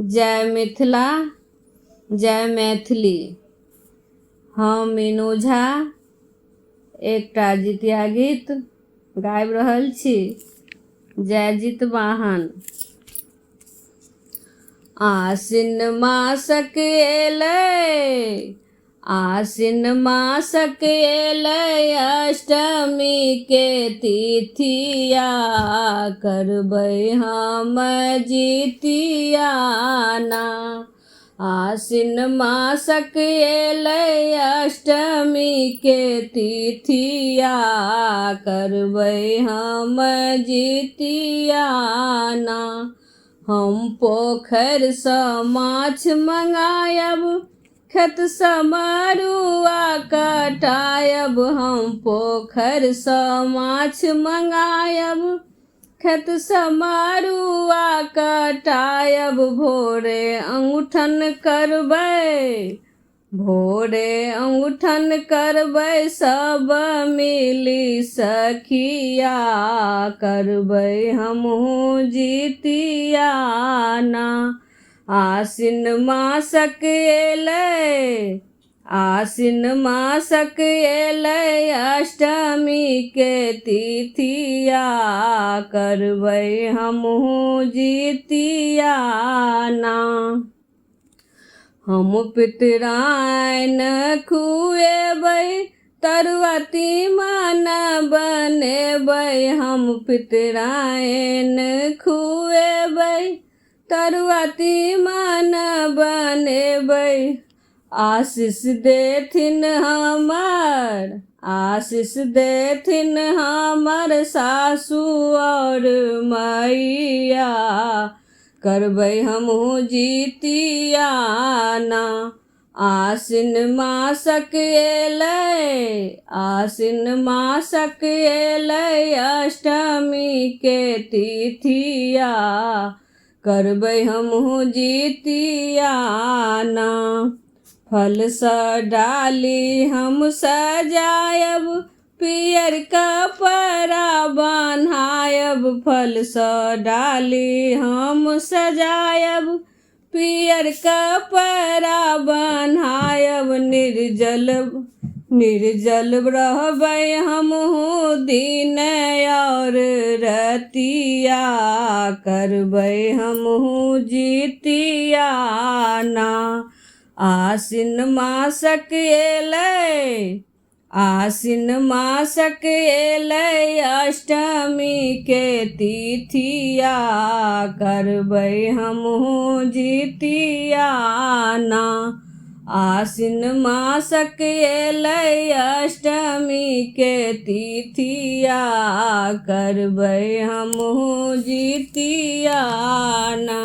जय मिथिला, जय मैथिली। हम मीनू झा एकटा जितिया गीत गाबि रहल छी। जय जितवाहन। आसिन मासक एलै, आसिन मासक एलै, अष्टमी के तिथिया, करबै हम जितिया ना। आसिन मासक एलै, अष्टमी के तिथिया, करबै हम जितिया ना। हम पोखरि सँ माछ मंगायब, खेत सँ मड़ुआ कटायब। हम पोखरि सँ माछ मंगायब, खेत सँ मड़ुआ कटायब। भोरे औंठन करबै, भोरे औंठन करबै, सब मिली सखिया, करबै हमहूँ जितिया ना। आसिन मासक एलै, आसिन मासक एलै, अष्टमी के तिथिया, करबै हमहूँ जितिया ना। हम पितराइन खुएबै, तरुआ तीमन बनेबै। हम पितराइन खुएबै, तरुआ तीमन बनेबै। आशीष देथिन हमर, आशीष देथिन हमर सासु और मैया, करबै हमहूँ जितिया ना। आसिन मासक एलै, आसिन मासक एलै, अष्टमी के तिथिया, करबै हमहूँ जितिया ना। फल सँ डाली हम सजायब, पियर कपड़ा बन्हायब। फल सँ डाली हम सजायब, पियर कपड़ा बन्हायब। निर्जल निर्जल रहबै हमहूँ दिन और रतिया, करबै हमहूँ जितिया ना। आसिन मासक एलै, आसिन मासक एलै, अष्टमी के तिथिया, करबै हमहूँ जितिया ना। आसिन मासक एलै, अष्टमी के तिथिया, करबै हमहूँ जितिया ना।